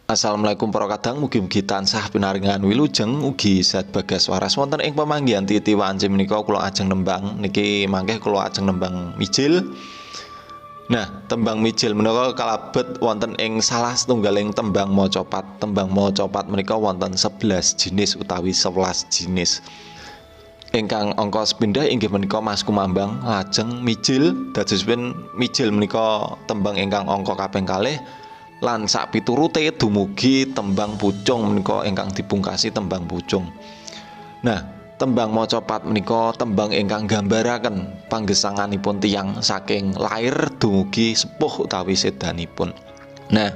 Assalamualaikum para kadang, mugi-mugi tansah pinaringan wilujeng ugi sad bagas waras wonten ing pamanggihan titi wanci menika kula ajeng nembang niki mangke kula ajeng nembang mijil. Nah, tembang mijil menika kalebet wonten ing salah setunggaling tembang macapat. Tembang macapat menika wonten 11 jinis utawi 11 jinis. Ingkang angka sepindhah inggih menika Mas Kumambang, lajeng mijil. Dadosipun mijil menika tembang ingkang angka kaping kalih. Lan sak piturute dumugi tembang pucung menika ingkang dipungkasi tembang pucung. Nah, tembang macapat menika tembang ingkang gambaraken panggesanganipun tiyang saking lair dumugi sepuh utawi sedanipun. Nah,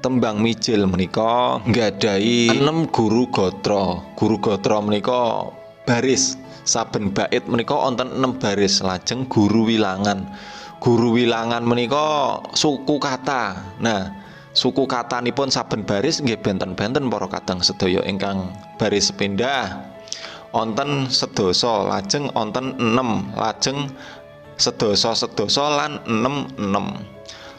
tembang mijil menika nggadhahi 6 guru gatra. Guru gatra menika baris. Saben bait menika wonten 6 baris. Lajeng guru wilangan. Guru wilangan menika suku kata. Nah, suku katanipun saben baris nggih benten-benten para kadang sedaya ingkang baris sepindhah wonten sedasa, lajeng wonten 6, lajeng sedasa lan 6.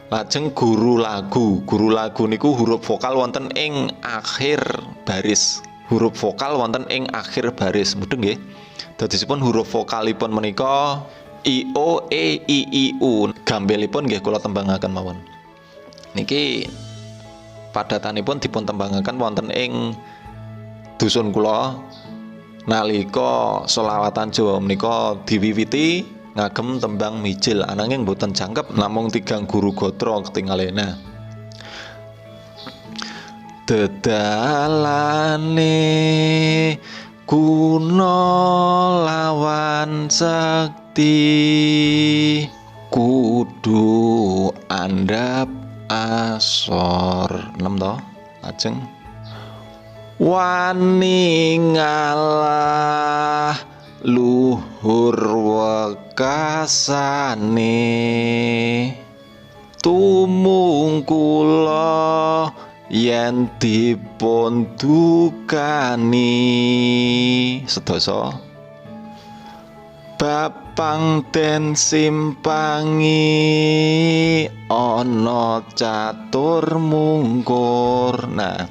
Lajeng guru lagu. Guru lagu niku huruf vokal wonten ing akhir baris. Huruf vokal wonten ing akhir baris. Mudeng nggih. Dadosipun huruf vokalipun menika I O E I I U. Gambelipun nggih kula tembangaken mawon. Niki padatanipun dipun tembangaken wonten ing dusun kula nalika selawatan Jawa menika diwiwiti ngagem tembang mijil, ananging boten jangkep namung 3 guru gatra ketingalena. Dedalane kuno lawan sekti kudu andhap asor 6 to. Lajeng wani ngalah luhur wekasane tumungkula yen dipun dukani sedasa bapang den simpangi ana catur mungkur. Nah,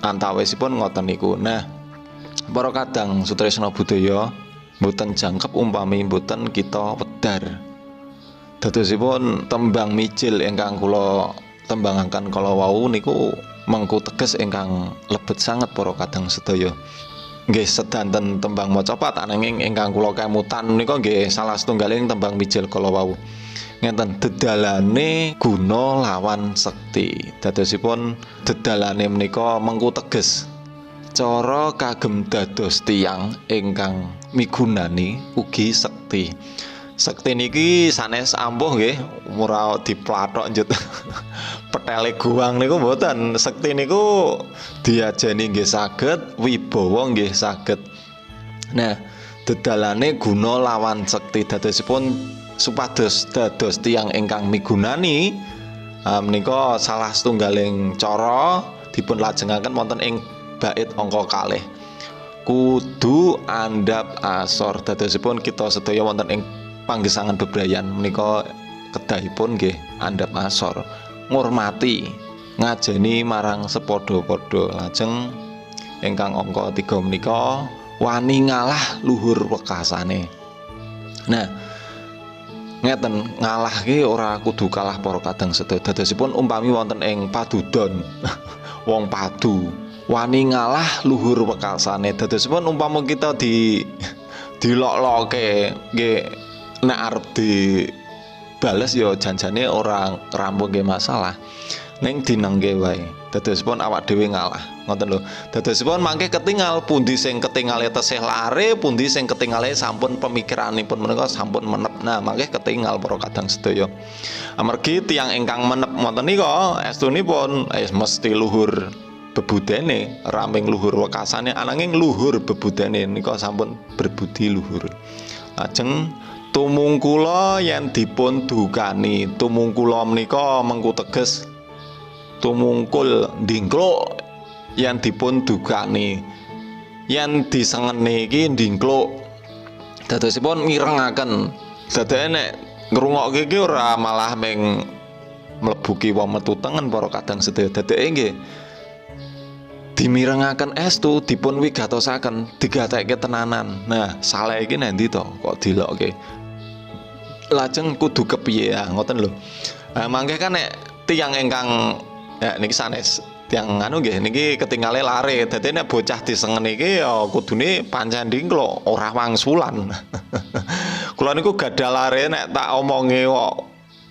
antawisipun ngoten niku. Nah, para kadang sutresna budaya mboten jangkep umpami mboten kita wedar. Dadosipun tembang mijil ingkang kula tembangaken kala wau niku mengku teges ingkang lebet sanget para kadang sedaya. Nggih sedanten tembang macapat ananging ingkang kula kemutan menika nggih salah setunggaling tembang mijil kala wau. Ngenten dedalane guna lawan sekti. Dadosipun dedalane menika mengku teges cara kagem dados tiyang ingkang migunani ugi sekti. Sekti niki sanes ampuh nggih, ora diplathok njut. Petele guwang niku mboten. Sekti niku diajeni nggih saged, wibawa nggih saged. Nah, dedalane guna lawan sekti. Dadosipun supados dados tiyang ingkang migunani menika salah setunggaling cara dipun lajengaken wonten ing bait angka kalih. Kudu andhap asor. Dadosipun kita sedaya wonten ing panggesangan bebrayan menika kedahipun nggih andhap asor, ngurmati, ngajeni marang sepadha-padha. Lajeng ingkang angka 3 menika wani ngalah luhur wekasane. Nah, ngeten, ngalah ki ora kudu kalah para kadang sedaya. Dadosipun umpami wonten ing padudon wong padu wani ngalah luhur wekasane. Dadosipun umpama kita dilok-loke nggih nek arep dibales ya janjane ora rampung nggih masalah. Ning dinengke wae. Dadosipun awak dhewe ngalah. Ngoten lho. Dadosipun mangke ketingal pundi sing ketingale tesih lare, pundi sing ketingale sampun pemikiranipun menika sampun menep. Nah, mangke ketingal para kadang sedaya. Amargi tiyang ingkang menep ngoten nika estunipun mesti luhur bebudene, ramping luhur wekasane ananging luhur bebudene nika sampun berbudi luhur. Lajeng tumungkula yen dipun dukani. Tumungkula menika mengku teges tumungkul ndingkluk yen dipun dukani. Yen disengeni iki ndingkluk. Dadosipun mirengaken. Dadane nek ngrungokke iki ora malah ming mlebu kiwa metu tengen para kadang sedaya. Dadeke nggih dimirengaken estu dipun wigatosaken digatekke tenanan. Nah, saleh iki nendi to kok dilokke. Lajeng kudu kepiye ya ngoten lho. Mangke kan nek tiyang ingkang ya niki sanes tiyang anu nggih niki ketingale lare. Dadi nek bocah disengen iki ya kudune pancen kula ora wangsulan. Kula niku gadah lare nek tak omongi kok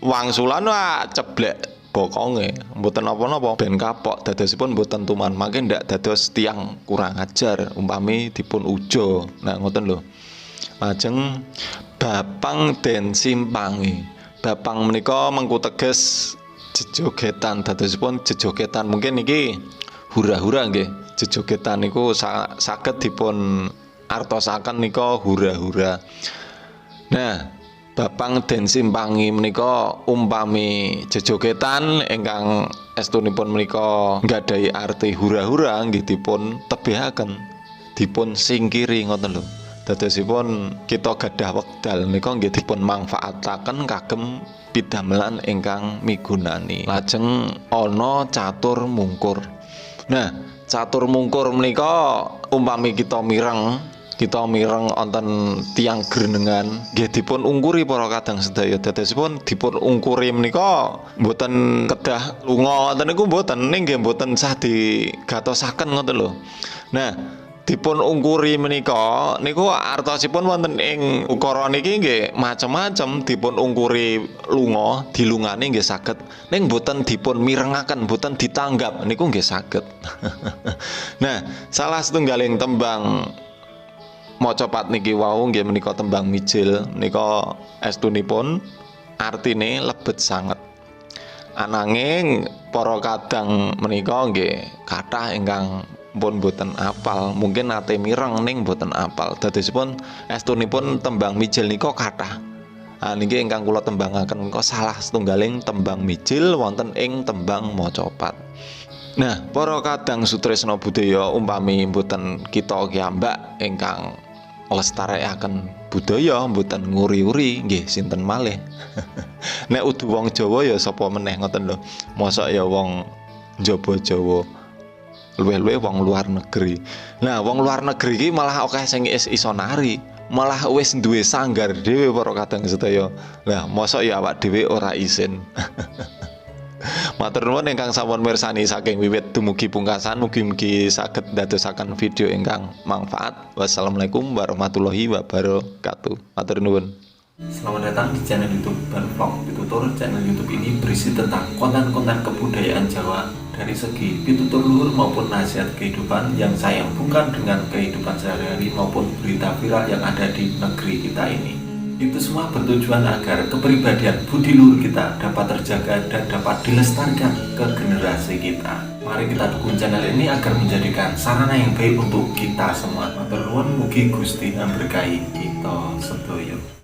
wangsulan wah ceblek bokonge mboten napa-napa ben kapok dadosipun mboten tuman. Mangke ndak dados tiyang kurang ajar umpami dipun uja. Nah ngoten lho. Lajeng bapang den simpangi. Bapang menika mengku teges jejogetan, dadosipun jejogetan. Mungkin niki hura-hura nggih. Jejogetan niku saged dipun artosaken nika hura-hura. Nah, bapang den simpangi menika umpami jejogetan ingkang estunipun menika nggadahi arti hura-hura nggih dipun tebihaken, dipun singkiri ngoten lho. Dadosipun kita gadah wekdal nika nggih dipun manfaataken kagem pidamelan ingkang migunani. Lajeng ana catur mungkur. Nah, catur mungkur menika umpami kita mireng wonten tiyang grenengan nggih dipun ungkuri para kadang sedaya. Dadosipun dipun ungkuri menika mboten kedah lunga wonten niku mboten, ning nggih mboten sah digatosaken ngoten lho. Nah, dipun ungkuri menika niku artosipun wonten ing ukara niki nggih macem-macem. Dipun ungkuri lunga dilungani nggih saged, ning boten dipun mirengaken, boten ditanggap niku nggih saged. Nah, salah setunggaling tembang macapat niki wau nggih menika tembang mijil menika estunipun artine lebet sanget. Ananging para kadang menika nggih kathah ingkang pun boten apal, mungkin nate mireng ning boten apal. Dadosipun estunipun tembang mijil nika kathah. Niki ingkang kula tembangaken menika salah setunggaling tembang mijil wonten ing tembang macapat. Nah, para kadang sutresna budaya umpami mboten kita kiyambak ingkang lestarekaken budaya mboten nguri-uri nggih sinten malih. Nek udu wong Jawa ya sapa meneh ngoten lho. Mosok ya wong njaba Jawa. Luwih-luwih wong luar negeri. Nah, wong luar negeri iki malah akeh sing iso nari, malah wis duwe sanggar dhewe para kadang sedaya. Lah, mosok ya awak dhewe ora isin. Matur nuwun ingkang sampun mirsani saking wiwit dumugi pungkasan, mugi-mugi saged dadosaken video ingkang manfaat. Wassalamualaikum warahmatullahi wabarakatuh. Matur nuwun. Selamat datang di channel YouTube Vlog Pitutur. Channel YouTube ini berisi tentang konten-konten kebudayaan Jawa dari segi pitutur luhur maupun nasihat kehidupan yang saya hubungkan dengan kehidupan sehari-hari maupun berita viral yang ada di negeri kita ini. Itu semua bertujuan agar kepribadian budi luhur kita dapat terjaga dan dapat dilestarikan ke generasi kita. Mari kita dukung channel ini agar menjadikan sarana yang baik untuk kita semua. Matur nuwun, mugi Gusti berkahi kita sedaya.